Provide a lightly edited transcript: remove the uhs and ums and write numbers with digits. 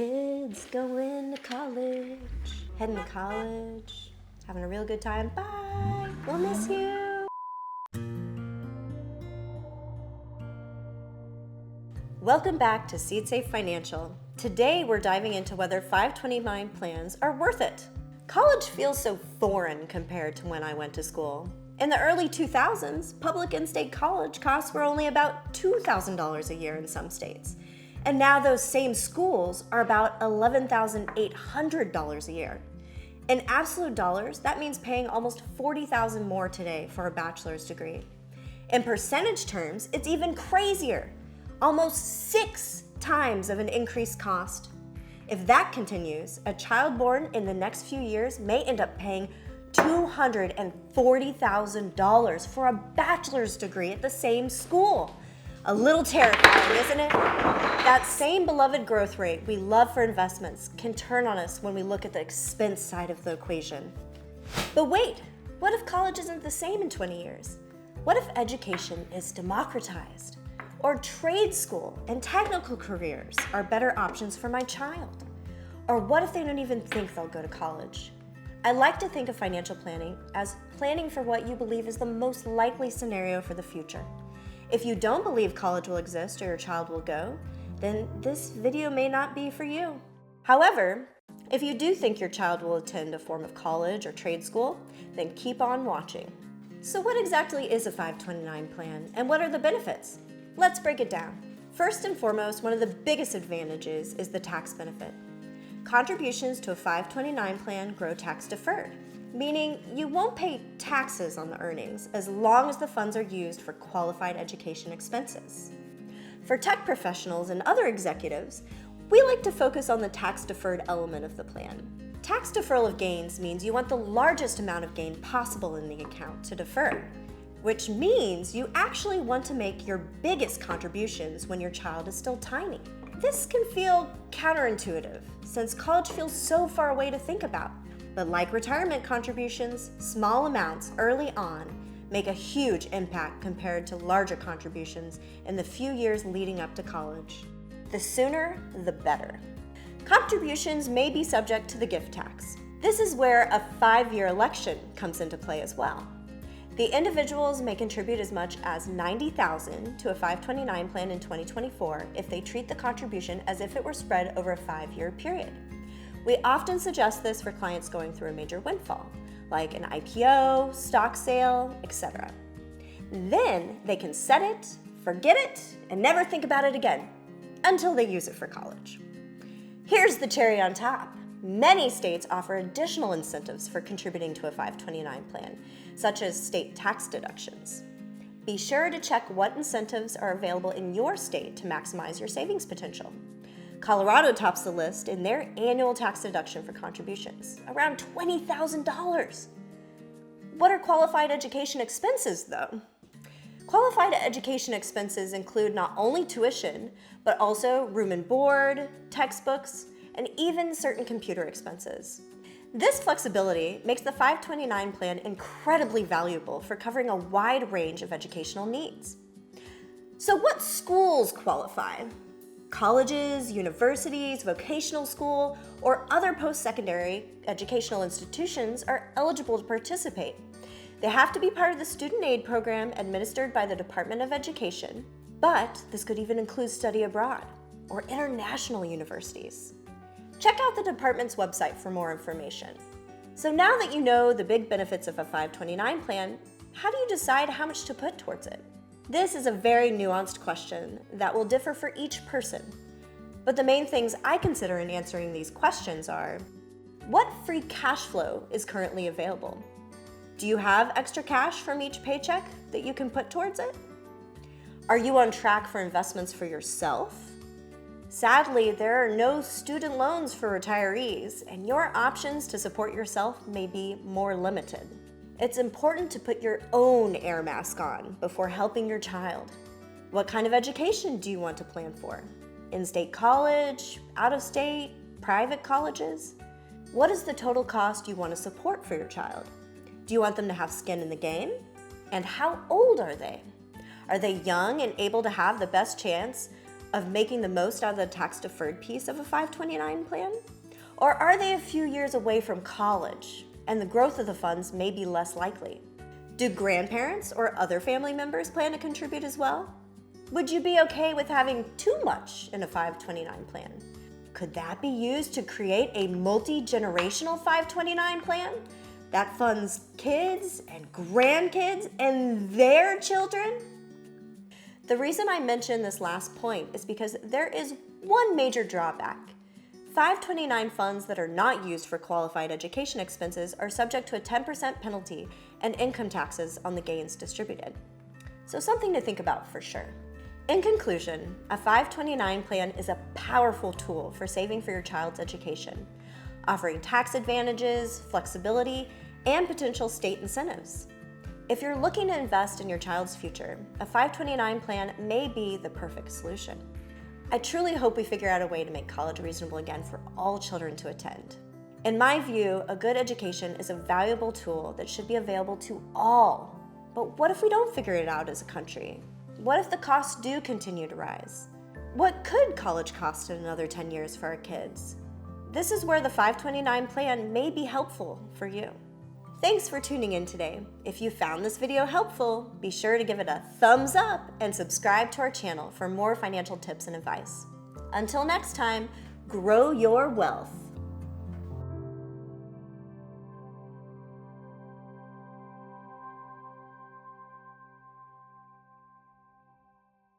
Kids going to college, heading to college, having a real good time. Bye, we'll miss you. Welcome back to Seed Safe Financial. Today we're diving into whether 529 plans are worth it. College feels so foreign compared to when I went to school. In the early 2000s, public and state college costs were only about $2,000 a year in some states. And now those same schools are about $11,800 a year. In absolute dollars, that means paying almost $40,000 more today for a bachelor's degree. In percentage terms, it's even crazier, almost 6 times of an increased cost. If that continues, a child born in the next few years may end up paying $240,000 for a bachelor's degree at the same school. A little terrifying, isn't it? That same beloved growth rate we love for investments can turn on us when we look at the expense side of the equation. But wait, what if college isn't the same in 20 years? What if education is democratized? Or trade school and technical careers are better options for my child? Or what if they don't even think they'll go to college? I like to think of financial planning as planning for what you believe is the most likely scenario for the future. If you don't believe college will exist or your child will go, then this video may not be for you. However, if you do think your child will attend a form of college or trade school, then keep on watching. So what exactly is a 529 plan and what are the benefits? Let's break it down. First and foremost, one of the biggest advantages is the tax benefit. Contributions to a 529 plan grow tax deferred, meaning you won't pay taxes on the earnings as long as the funds are used for qualified education expenses. For tech professionals and other executives, we like to focus on the tax-deferred element of the plan. Tax deferral of gains means you want the largest amount of gain possible in the account to defer, which means you actually want to make your biggest contributions when your child is still tiny. This can feel counterintuitive since college feels so far away to think about. But like retirement contributions, small amounts early on make a huge impact compared to larger contributions in the few years leading up to college. The sooner, the better. Contributions may be subject to the gift tax. This is where a 5-year election comes into play as well. The individuals may contribute as much as $90,000 to a 529 plan in 2024 if they treat the contribution as if it were spread over a 5-year period. We often suggest this for clients going through a major windfall, like an IPO, stock sale, etc. Then they can set it, forget it, and never think about it again until they use it for college. Here's the cherry on top. Many states offer additional incentives for contributing to a 529 plan, such as state tax deductions. Be sure to check what incentives are available in your state to maximize your savings potential. Colorado tops the list in their annual tax deduction for contributions, around $20,000. What are qualified education expenses, though? Qualified education expenses include not only tuition, but also room and board, textbooks, and even certain computer expenses. This flexibility makes the 529 plan incredibly valuable for covering a wide range of educational needs. So what schools qualify? Colleges, universities, vocational school, or other post-secondary educational institutions are eligible to participate. They have to be part of the student aid program administered by the Department of Education, but this could even include study abroad or international universities. Check out the department's website for more information. So now that you know the big benefits of a 529 plan, how do you decide how much to put towards it? This is a very nuanced question that will differ for each person. But the main things I consider in answering these questions are: what free cash flow is currently available? Do you have extra cash from each paycheck that you can put towards it? Are you on track for investments for yourself? Sadly, there are no student loans for retirees, and your options to support yourself may be more limited. It's important to put your own air mask on before helping your child. What kind of education do you want to plan for? In-state college, out-of-state, private colleges? What is the total cost you want to support for your child? Do you want them to have skin in the game? And how old are they? Are they young and able to have the best chance of making the most out of the tax-deferred piece of a 529 plan? Or are they a few years away from college and the growth of the funds may be less likely? Do grandparents or other family members plan to contribute as well? Would you be okay with having too much in a 529 plan? Could that be used to create a multi-generational 529 plan that funds kids and grandkids and their children? The reason I mention this last point is because there is one major drawback. 529 funds that are not used for qualified education expenses are subject to a 10% penalty and income taxes on the gains distributed. So something to think about for sure. In conclusion, a 529 plan is a powerful tool for saving for your child's education, offering tax advantages, flexibility, and potential state incentives. If you're looking to invest in your child's future, a 529 plan may be the perfect solution. I truly hope we figure out a way to make college reasonable again for all children to attend. In my view, a good education is a valuable tool that should be available to all. But what if we don't figure it out as a country? What if the costs do continue to rise? What could college cost in another 10 years for our kids? This is where the 529 plan may be helpful for you. Thanks for tuning in today. If you found this video helpful, be sure to give it a thumbs up and subscribe to our channel for more financial tips and advice. Until next time, grow your wealth.